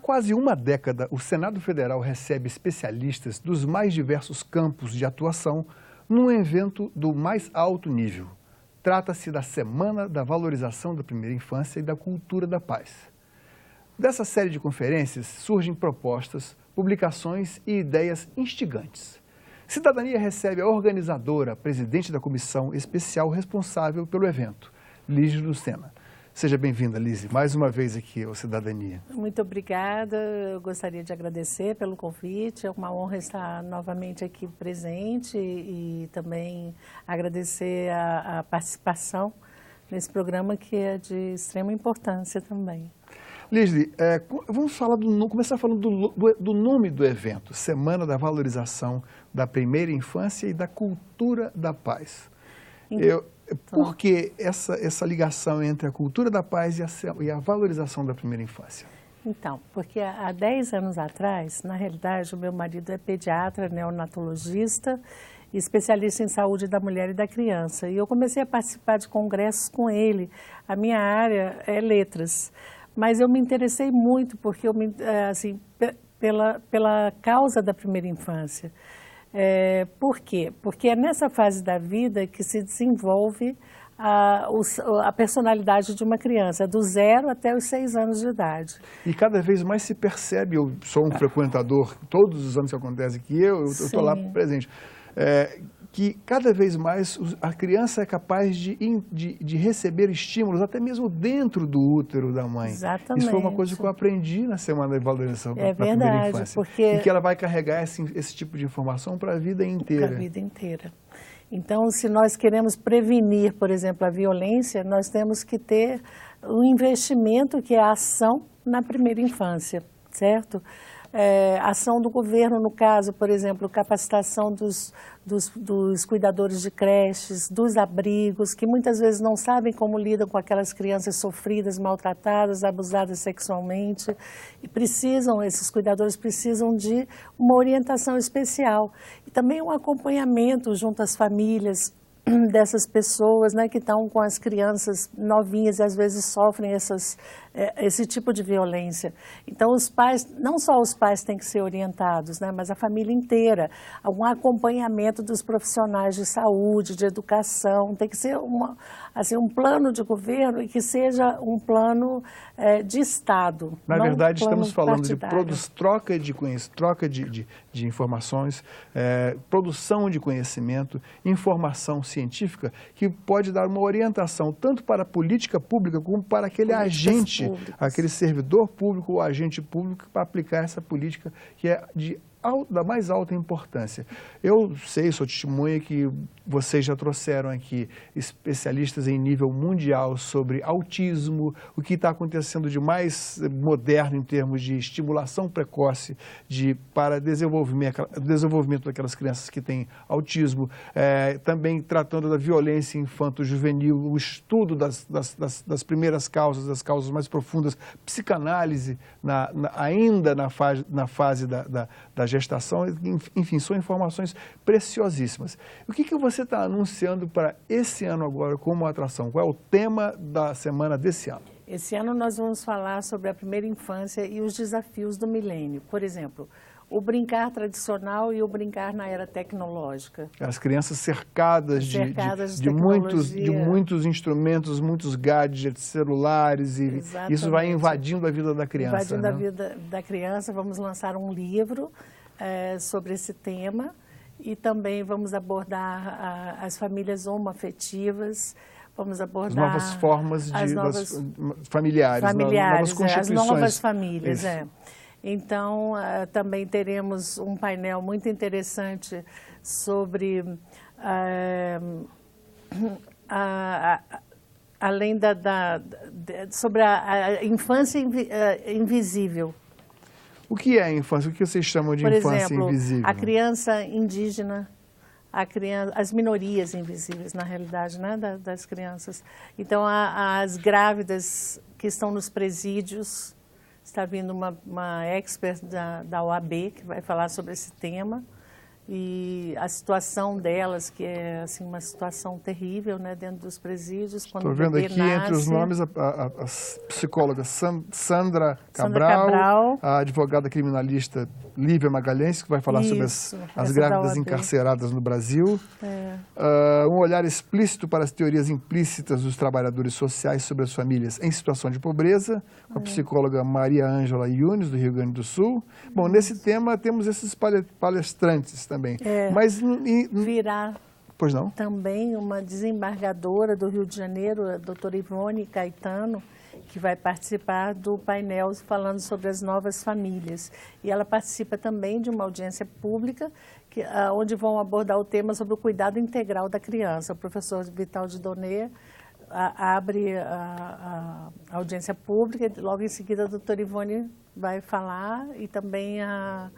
quase uma década, o Senado Federal recebe especialistas dos mais diversos campos de atuação num evento do mais alto nível. Trata-se da Semana da Valorização da Primeira Infância e da Cultura da Paz. Dessa série de conferências surgem propostas, publicações e ideias instigantes. Cidadania recebe a organizadora, presidente da comissão especial responsável pelo evento, Lígia Lucena. Seja bem-vinda, Lígia, mais uma vez aqui ao Cidadania. Muito obrigada, eu gostaria de agradecer pelo convite, é uma honra estar novamente aqui presente e também agradecer a participação nesse programa que é de extrema importância também. Lígia, vamos começar falando do nome do evento, Semana da Valorização da Primeira Infância e da Cultura da Paz. Por que essa ligação entre a cultura da paz e a valorização da primeira infância? Então, porque há 10 anos atrás, na realidade, o meu marido é pediatra, neonatologista e especialista em saúde da mulher e da criança. E eu comecei a participar de congressos com ele. A minha área é letras, mas eu me interessei muito porque pela causa da primeira infância. Por quê? Porque é nessa fase da vida que se desenvolve a personalidade de uma criança, do 0 até os 6 anos de idade. E cada vez mais se percebe, eu sou um frequentador, todos os anos que acontece aqui, eu estou lá presente, que cada vez mais a criança é capaz de receber estímulos, até mesmo dentro do útero da mãe. Exatamente. Isso foi uma coisa que eu aprendi na Semana da Valorização da verdade, Primeira Infância. Porque... E que ela vai carregar esse tipo de informação para a vida inteira. Para a vida inteira. Então, se nós queremos prevenir, por exemplo, a violência, nós temos que ter um investimento que é a ação na primeira infância, certo? Ação do governo, no caso, por exemplo, capacitação dos cuidadores de creches, dos abrigos, que muitas vezes não sabem como lidam com aquelas crianças sofridas, maltratadas, abusadas sexualmente, e esses cuidadores precisam de uma orientação especial. E também um acompanhamento junto às famílias dessas pessoas, né, que estão com as crianças novinhas e às vezes sofrem esse tipo de violência. Então os pais, não só os pais têm que ser orientados, né, mas a família inteira, um acompanhamento dos profissionais de saúde, de educação, tem que ser um plano de governo e que seja um plano de Estado. Na verdade, estamos falando partidário. de troca de conhecimento, troca de informações, produção de conhecimento, informação científica que pode dar uma orientação tanto para a política pública como para aquele agente, aquele servidor público ou agente público para aplicar essa política que é da mais alta importância. Eu sei, sou testemunha que vocês já trouxeram aqui especialistas em nível mundial sobre autismo, o que está acontecendo de mais moderno em termos de estimulação precoce para desenvolvimento daquelas crianças que têm autismo, também tratando da violência infanto-juvenil, o estudo das primeiras causas, das causas mais profundas, psicanálise ainda na fase da gestação, enfim, são informações preciosíssimas. O que você está anunciando para esse ano agora como atração? Qual é o tema da semana desse ano? Esse ano nós vamos falar sobre a primeira infância e os desafios do milênio. Por exemplo, o brincar tradicional e o brincar na era tecnológica. As crianças cercadas de muitos instrumentos, muitos gadgets, celulares, e isso vai invadindo a vida da criança. Invadindo a vida da criança, vamos lançar um livro sobre esse tema e também vamos abordar as famílias homoafetivas, vamos abordar as novas formas familiares, novas constituições. As novas famílias, Então, também teremos um painel muito interessante sobre além sobre a infância invisível. O que é a infância? O que vocês chamam de infância invisível? A criança indígena, as minorias invisíveis, na realidade, né, das crianças. Então, as grávidas que estão nos presídios, está vindo uma expert da OAB que vai falar sobre esse tema. e a situação delas, que é assim, uma situação terrível, né, dentro dos presídios. Estou vendo aqui entre os nomes a psicóloga Sandra Cabral, a advogada criminalista Lívia Magalhães, que vai falar sobre as grávidas encarceradas no Brasil. Um olhar explícito para as teorias implícitas dos trabalhadores sociais sobre as famílias em situação de pobreza, com a psicóloga Maria Ângela Yunes, do Rio Grande do Sul. Bom, nesse tema temos esses palestrantes também. Mas virá pois não? Também uma desembargadora do Rio de Janeiro, a doutora Ivone Caetano, que vai participar do painel falando sobre as novas famílias. E ela participa também de uma audiência pública, onde vão abordar o tema sobre o cuidado integral da criança. O professor Vital de Donê abre a audiência pública, e logo em seguida a doutora Ivone vai falar, e também a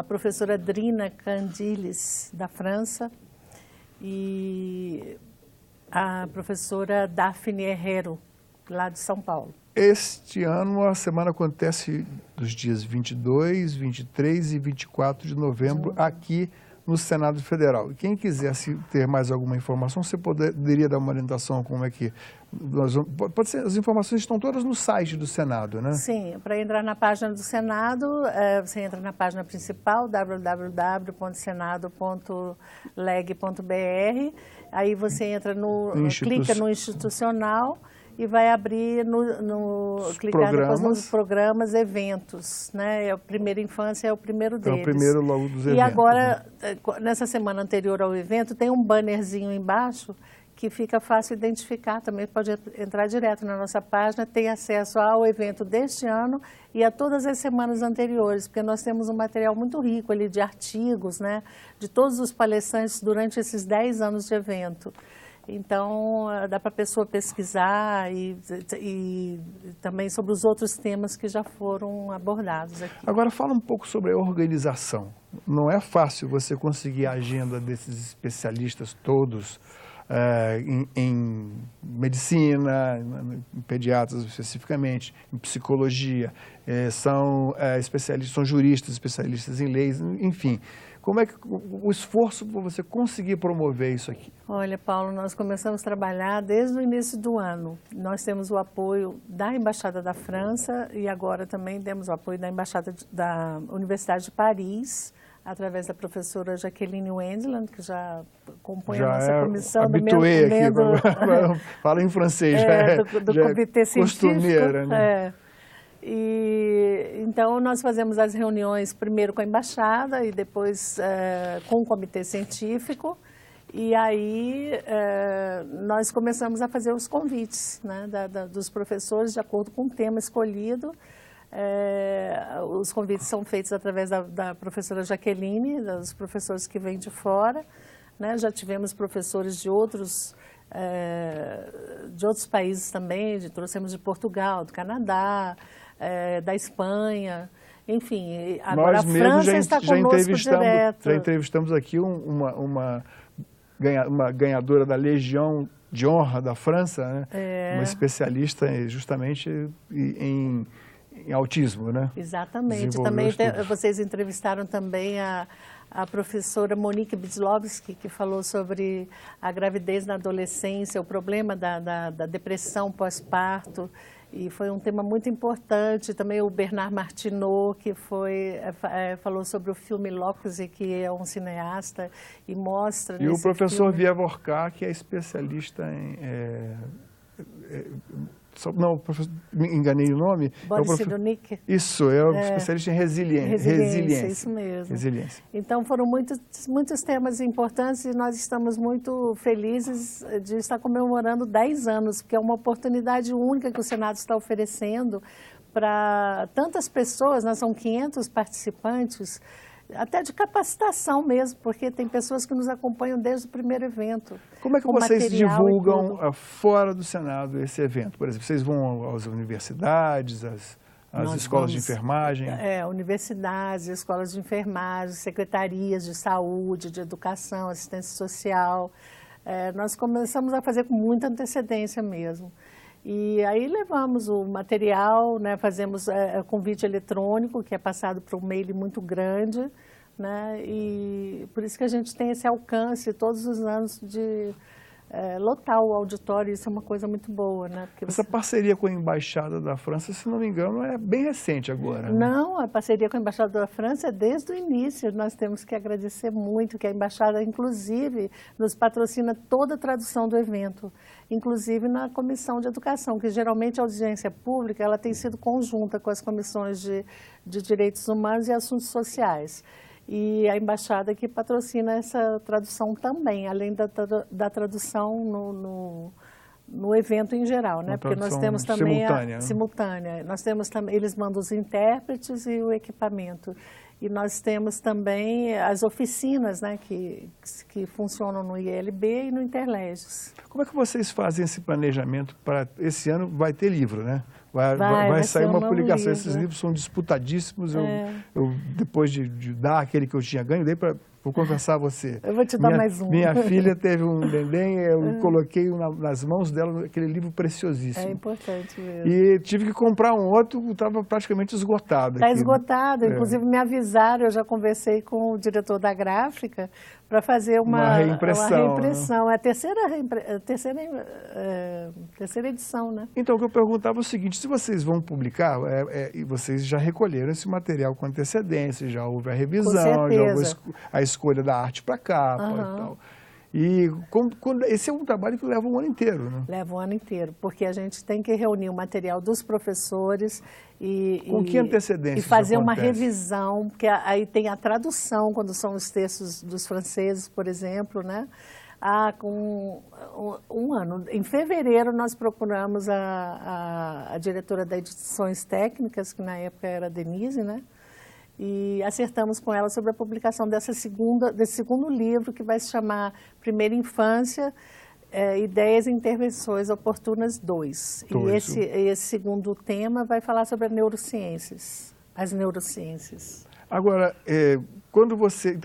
professora Drina Candiles, da França, e a professora Daphne Herrero, lá de São Paulo. Este ano a semana acontece dos dias 22, 23 e 24 de novembro aqui no Senado Federal. E quem quisesse ter mais alguma informação, você poderia dar uma orientação como é que... Pode ser, as informações estão todas no site do Senado, né? Sim, para entrar na página do Senado, você entra na página principal, www.senado.leg.br, aí você entra clica no institucional e vai abrir clicar depois nos programas, eventos, né? A primeira infância é o primeiro deles. É o primeiro logo dos eventos. E agora, nessa semana anterior ao evento, tem um bannerzinho embaixo que fica fácil identificar, também pode entrar direto na nossa página, tem acesso ao evento deste ano e a todas as semanas anteriores, porque nós temos um material muito rico ali de artigos, né? De todos os palestrantes durante esses 10 anos de evento. Então, dá para a pessoa pesquisar e também sobre os outros temas que já foram abordados aqui. Agora, fala um pouco sobre a organização. Não é fácil você conseguir a agenda desses especialistas todos em medicina, em pediatras especificamente, em psicologia, são especialistas, são juristas, especialistas em leis, enfim. Como é que o esforço para você conseguir promover isso aqui? Olha, Paulo, nós começamos a trabalhar desde o início do ano. Nós temos o apoio da Embaixada da França e agora também temos o apoio da Embaixada da Universidade de Paris, através da professora Jaqueline Wendland, que já compõe a nossa comissão. Habituei aqui, fala em francês, do comitê científico. Costumeira, né? Então, nós fazemos as reuniões primeiro com a embaixada e depois com o comitê científico. E aí nós começamos a fazer os convites, né, dos professores de acordo com o tema escolhido. Os convites são feitos através da professora Jaqueline, dos professores que vêm de fora, né? Já tivemos professores de outros países também, trouxemos de Portugal, do Canadá, da Espanha, enfim. Agora nós a França está conosco direto. Já entrevistamos aqui uma ganhadora da Legião de Honra da França, né? Uma especialista justamente em autismo, né? Exatamente. Também vocês entrevistaram também a professora Monique Bislowski, que falou sobre a gravidez na adolescência, o problema da depressão pós-parto, e foi um tema muito importante. Também o Bernard Martineau, que falou sobre o filme Locusy, que é um cineasta, e mostra... E o professor Vievre, que é especialista em... Não, me enganei o nome. Boris Cyrulnik. Isso, é o especialista em resiliência. Isso mesmo. Resiliência. Então, foram muitos temas importantes e nós estamos muito felizes de estar comemorando 10 anos, porque é uma oportunidade única que o Senado está oferecendo para tantas pessoas, nós são 500 participantes, até de capacitação mesmo, porque tem pessoas que nos acompanham desde o primeiro evento. Como é que vocês divulgam fora do Senado esse evento? Por exemplo, vocês vão às universidades, às escolas de enfermagem? Universidades, escolas de enfermagem, secretarias de saúde, de educação, assistência social. Nós começamos a fazer com muita antecedência mesmo. E aí levamos o material, né, fazemos convite eletrônico, que é passado para um mail muito grande, né? E por isso que a gente tem esse alcance todos os anos de lotar o auditório, isso é uma coisa muito boa, né? Porque Essa parceria com a Embaixada da França, se não me engano, é bem recente agora, né? Não, a parceria com a Embaixada da França é desde o início. Nós temos que agradecer muito que a Embaixada, inclusive, nos patrocina toda a tradução do evento, inclusive na Comissão de Educação, que geralmente a audiência pública ela tem sido conjunta com as comissões de Direitos Humanos e Assuntos Sociais. E a Embaixada que patrocina essa tradução também, além da tradução no evento em geral, né? Porque nós temos também simultânea. Nós temos também, eles mandam os intérpretes e o equipamento. E nós temos também as oficinas, né, que funcionam no ILB e no Interleges. Como é que vocês fazem esse planejamento para esse ano? Vai ter livro, né? Vai sair uma publicação. Esses livros são disputadíssimos. Eu depois de dar aquele que eu tinha ganho, dei para... Vou confessar a você. Eu vou te dar mais um. Minha filha teve um neném, eu coloquei nas mãos dela aquele livro preciosíssimo. É importante mesmo. E tive que comprar um outro, estava praticamente esgotado. Está esgotado, inclusive me avisaram, eu já conversei com o diretor da gráfica para fazer uma reimpressão. Né? É a terceira edição, né? Então, o que eu perguntava é o seguinte, se vocês vão publicar, e vocês já recolheram esse material com antecedência, já houve a revisão, já houve a escolha da arte para capa e tal. E esse é um trabalho que leva um ano inteiro, né? Leva um ano inteiro, porque a gente tem que reunir o material dos professores com que antecedência e fazer uma revisão, porque aí tem a tradução, quando são os textos dos franceses, por exemplo, né? Com um ano. Em fevereiro, nós procuramos a diretora das edições técnicas, que na época era a Denise, né? E acertamos com ela sobre a publicação desse segundo livro, que vai se chamar Primeira Infância, Ideias e Intervenções Oportunas 2. E esse segundo tema vai falar sobre as neurociências. Agora, então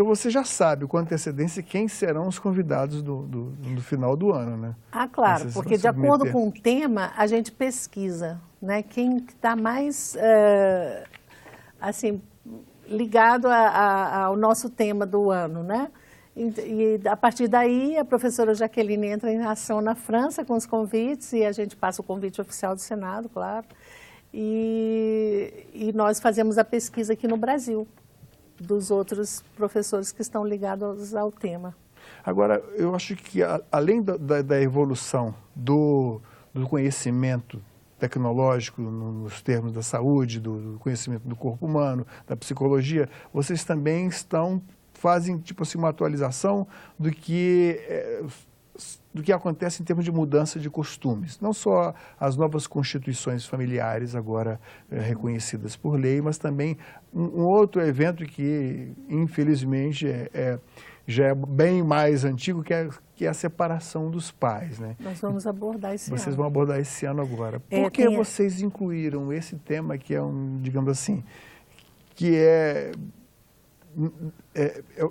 você já sabe com antecedência quem serão os convidados no final do ano, né? Ah, claro, porque de acordo com o tema, a gente pesquisa, né? Quem está mais, assim, ligado ao nosso tema do ano, né? E a partir daí, a professora Jaqueline entra em ação na França com os convites e a gente passa o convite oficial do Senado, claro. E nós fazemos a pesquisa aqui no Brasil, dos outros professores que estão ligados ao tema. Agora, eu acho que além da evolução do conhecimento tecnológico nos termos da saúde, do conhecimento do corpo humano, da psicologia, vocês também fazem tipo assim, uma atualização do que acontece em termos de mudança de costumes. Não só as novas constituições familiares agora reconhecidas por lei, mas também um outro evento que, infelizmente, já é bem mais antigo, que é a separação dos pais, né? Nós vamos abordar esse ano. Vocês vão abordar esse ano agora. Por que vocês incluíram esse tema que é digamos assim, que é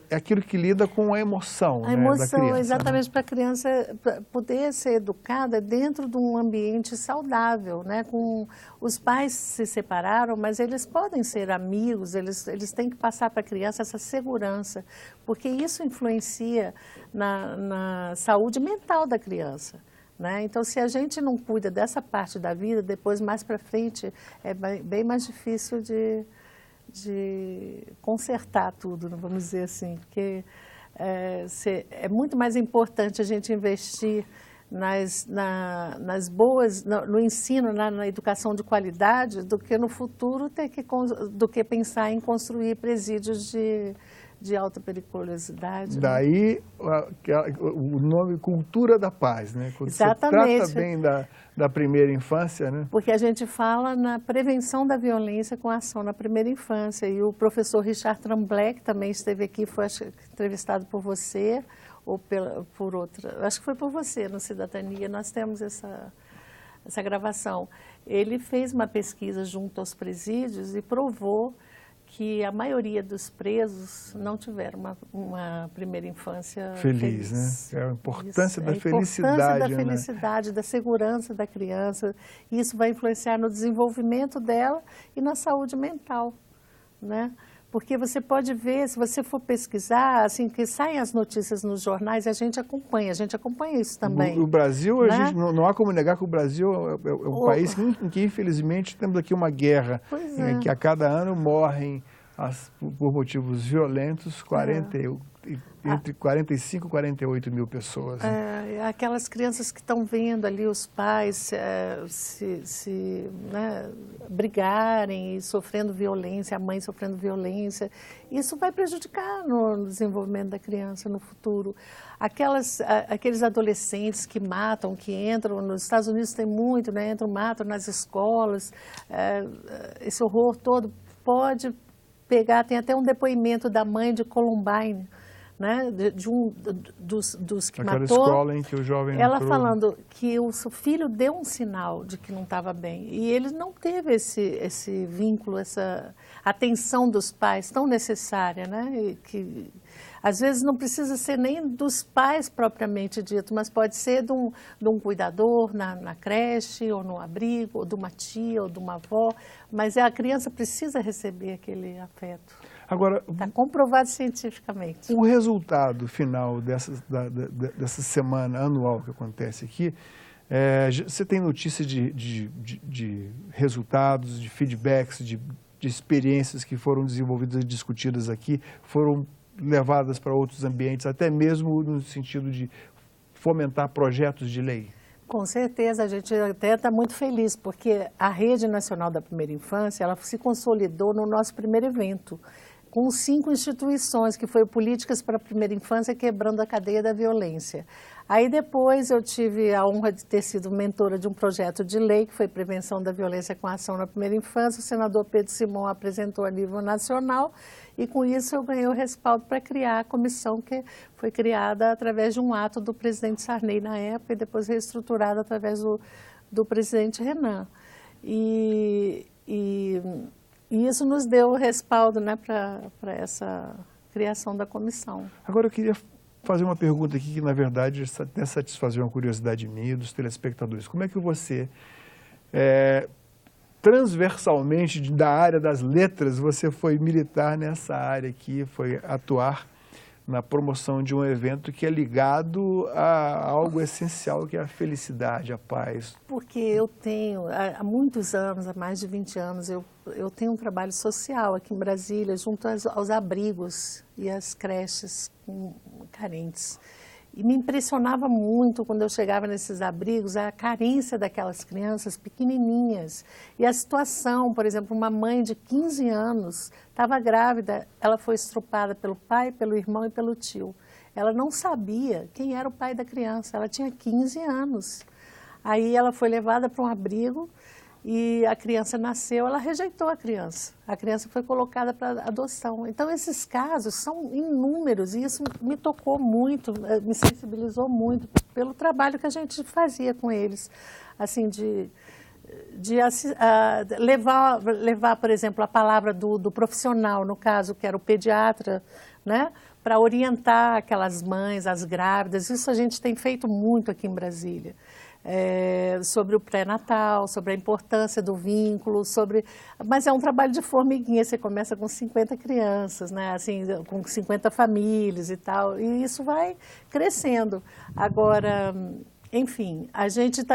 aquilo que lida com a emoção, a emoção, da criança, exatamente, né? para a criança poder ser educada dentro de um ambiente saudável, né? Os pais se separaram, mas eles podem ser amigos, eles têm que passar para a criança essa segurança, porque isso influencia na saúde mental da criança, né? Então, se a gente não cuida dessa parte da vida, depois, mais para frente, é bem mais difícil de consertar tudo, vamos dizer assim, porque é muito mais importante a gente investir nas boas, no ensino, na educação de qualidade, do que no futuro do que pensar em construir presídios de alta periculosidade. Daí o nome Cultura da Paz, né? Quando Exatamente. Você trata bem da primeira infância, né? Porque a gente fala na prevenção da violência com a ação na primeira infância. E o professor Richard Tremblay, que também esteve aqui, foi entrevistado por você ou por outra. Acho que foi por você, no Cidadania. Nós temos essa gravação. Ele fez uma pesquisa junto aos presídios e provou que a maioria dos presos não tiveram uma primeira infância feliz. Né? É a importância da felicidade. A importância da felicidade, da segurança da criança. Isso vai influenciar no desenvolvimento dela e na saúde mental, né? Porque você pode ver, se você for pesquisar, assim, que saem as notícias nos jornais, a gente acompanha isso também. O Brasil, né? a gente, não há como negar que o Brasil é um país em que, infelizmente, temos aqui uma guerra, em que a cada ano morrem, por motivos violentos, entre 45 e 48 mil pessoas. Né? Aquelas crianças que estão vendo ali os pais brigarem e sofrendo violência, a mãe sofrendo violência, isso vai prejudicar no desenvolvimento da criança no futuro. Aqueles adolescentes que matam, que entram, nos Estados Unidos tem muito, né? Entram, matam nas escolas, esse horror todo pode pegar, tem até um depoimento da mãe de Columbine, né, dos que Aquela matou, escola em que o jovem ela entrou. falando que o seu filho deu um sinal de que não estava bem e ele não teve esse vínculo, essa atenção dos pais tão necessária, né, e que às vezes não precisa ser nem dos pais propriamente dito, mas pode ser de um cuidador na creche, ou no abrigo, ou de uma tia, ou de uma avó, mas a criança precisa receber aquele afeto. Agora, está comprovado cientificamente. O resultado final dessa semana anual que acontece aqui, você tem notícia de resultados, de feedbacks, de experiências que foram desenvolvidas e discutidas aqui, foram levadas para outros ambientes, até mesmo no sentido de fomentar projetos de lei? Com certeza, a gente até está muito feliz, porque a Rede Nacional da Primeira Infância, ela se consolidou no nosso primeiro evento, com 5 instituições, que foi Políticas para a Primeira Infância, quebrando a cadeia da violência. Aí depois eu tive a honra de ter sido mentora de um projeto de lei, que foi Prevenção da Violência com Ação na Primeira Infância. O senador Pedro Simão apresentou a nível nacional e com isso eu ganhei o respaldo para criar a comissão que foi criada através de um ato do presidente Sarney na época e depois reestruturada através do presidente Renan. E isso nos deu o respaldo, né, para essa criação da comissão. Agora eu queria fazer uma pergunta aqui que, na verdade, até satisfazer uma curiosidade minha e dos telespectadores. Como é que você, transversalmente, da área das letras, você foi militar nessa área aqui, foi atuar na promoção de um evento que é ligado a algo essencial, que é a felicidade, a paz? Porque eu tenho, há muitos anos, há mais de 20 anos, eu tenho um trabalho social aqui em Brasília, junto aos abrigos e às creches carentes. E me impressionava muito quando eu chegava nesses abrigos, a carência daquelas crianças pequenininhas. E a situação, por exemplo, uma mãe de 15 anos estava grávida, ela foi estrupada pelo pai, pelo irmão e pelo tio. Ela não sabia quem era o pai da criança, ela tinha 15 anos. Aí ela foi levada para um abrigo e a criança nasceu, ela rejeitou a criança foi colocada para adoção. Então esses casos são inúmeros e isso me tocou muito, me sensibilizou muito pelo trabalho que a gente fazia com eles, assim, de levar, por exemplo, a palavra do profissional, no caso, que era o pediatra, né, para orientar aquelas mães, as grávidas. Isso a gente tem feito muito aqui em Brasília. Sobre o pré-natal, sobre a importância do vínculo, mas é um trabalho de formiguinha, você começa com 50 crianças, né? Assim, com 50 famílias e tal, e isso vai crescendo. Agora, enfim,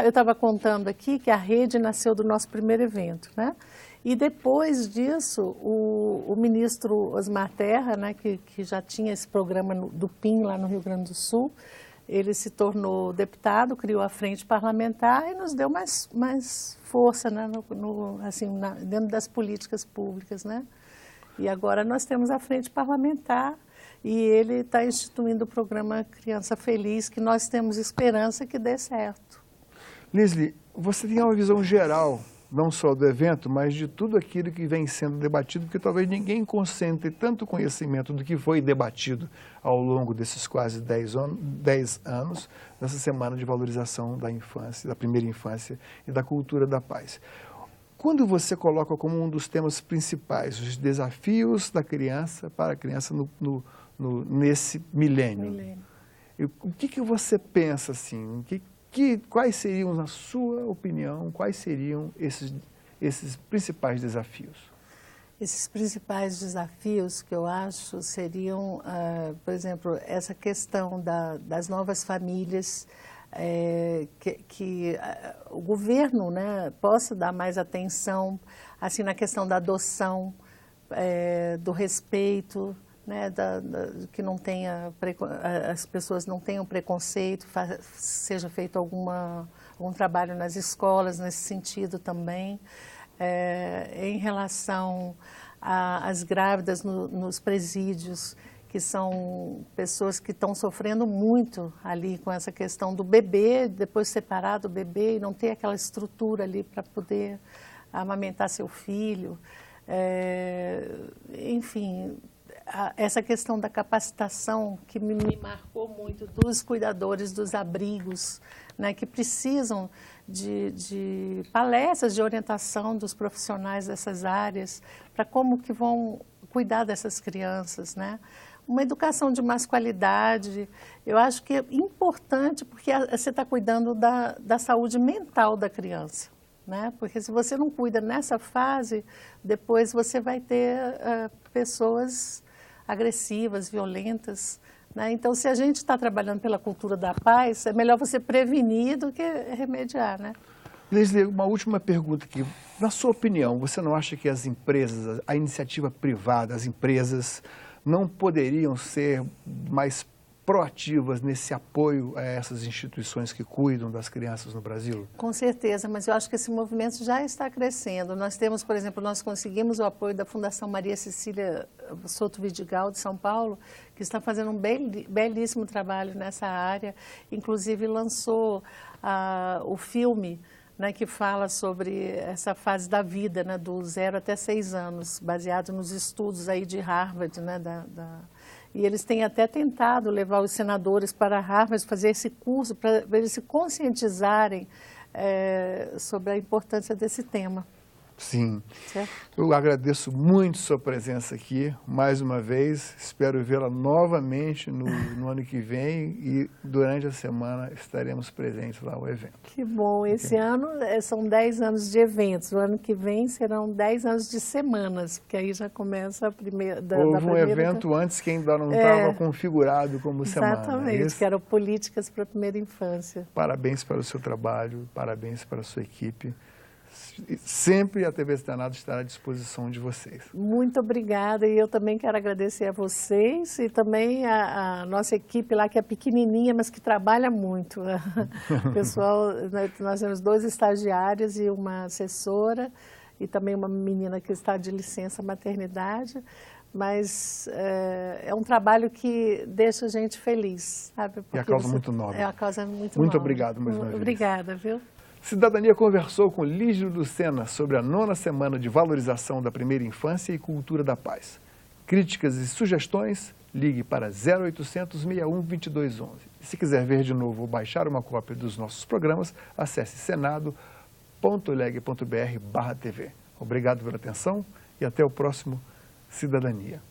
eu estava contando aqui que a rede nasceu do nosso primeiro evento, né? E depois disso, o ministro Osmar Terra, né, que já tinha esse programa do PIN lá no Rio Grande do Sul, ele se tornou deputado, criou a frente parlamentar e nos deu mais força, né, dentro das políticas públicas, né? E agora nós temos a frente parlamentar e ele está instituindo o programa Criança Feliz, que nós temos esperança que dê certo. Lisli, você tem uma visão geral, não só do evento, mas de tudo aquilo que vem sendo debatido, porque talvez ninguém concentre tanto conhecimento do que foi debatido ao longo desses quase 10 anos, nessa semana de valorização da infância, da primeira infância e da cultura da paz. Quando você coloca como um dos temas principais os desafios da criança para a criança nesse milênio, o que você pensa assim? Quais seriam, na sua opinião, quais seriam esses principais desafios? Esses principais desafios que eu acho seriam, por exemplo, essa questão das novas famílias, que o governo, né, possa dar mais atenção assim, na questão da adoção, do respeito, né, que não tenha, as pessoas não tenham preconceito, seja feito algum trabalho nas escolas nesse sentido também. Em relação às grávidas nos presídios, que são pessoas que estão sofrendo muito ali com essa questão do bebê, depois separar do bebê e não ter aquela estrutura ali para poder amamentar seu filho. Enfim, essa questão da capacitação que me marcou muito dos cuidadores dos abrigos, né, que precisam de palestras de orientação dos profissionais dessas áreas para como que vão cuidar dessas crianças, né? Uma educação de mais qualidade, eu acho que é importante porque você está cuidando da saúde mental da criança, né? Porque se você não cuida nessa fase, depois você vai ter pessoas agressivas, violentas, né? Então, se a gente está trabalhando pela cultura da paz, é melhor você prevenir do que remediar, né? Leslie, uma última pergunta aqui. Na sua opinião, você não acha que as empresas, a iniciativa privada, as empresas não poderiam ser mais proativas nesse apoio a essas instituições que cuidam das crianças no Brasil? Com certeza, mas eu acho que esse movimento já está crescendo. Nós temos, por exemplo, nós conseguimos o apoio da Fundação Maria Cecília Soto Vidigal, de São Paulo, que está fazendo um belíssimo trabalho nessa área. Inclusive lançou o filme, né, que fala sobre essa fase da vida, né, do 0 até 6 anos, baseado nos estudos aí de Harvard, né, E eles têm até tentado levar os senadores para Harvard, fazer esse curso, para eles se conscientizarem sobre a importância desse tema. Sim. Certo? Eu agradeço muito sua presença aqui, mais uma vez. Espero vê-la novamente no ano que vem e durante a semana estaremos presentes lá no evento. Que bom. Esse ano são 10 anos de eventos. O ano que vem serão 10 anos de semanas, porque aí já começa a primeira... Houve um evento antes que ainda não estava configurado como semana. Exatamente, que era Políticas para a Primeira Infância. Parabéns pelo seu trabalho, parabéns para a sua equipe. Sempre a TV Senado estará à disposição de vocês. Muito obrigada, e eu também quero agradecer a vocês e também a nossa equipe lá, que é pequenininha, mas que trabalha muito. Pessoal, nós temos 2 estagiários e uma assessora, e também uma menina que está de licença maternidade, mas é um trabalho que deixa a gente feliz, sabe? Porque e a causa muito nobre. É uma causa muito nobre. Obrigado mais uma vez. Obrigada, viu? Cidadania conversou com Lígio Lucena sobre a 9ª Semana de Valorização da Primeira Infância e Cultura da Paz. Críticas e sugestões, ligue para 0800 61 2211. E se quiser ver de novo ou baixar uma cópia dos nossos programas, acesse senado.leg.br/TV. Obrigado pela atenção e até o próximo Cidadania.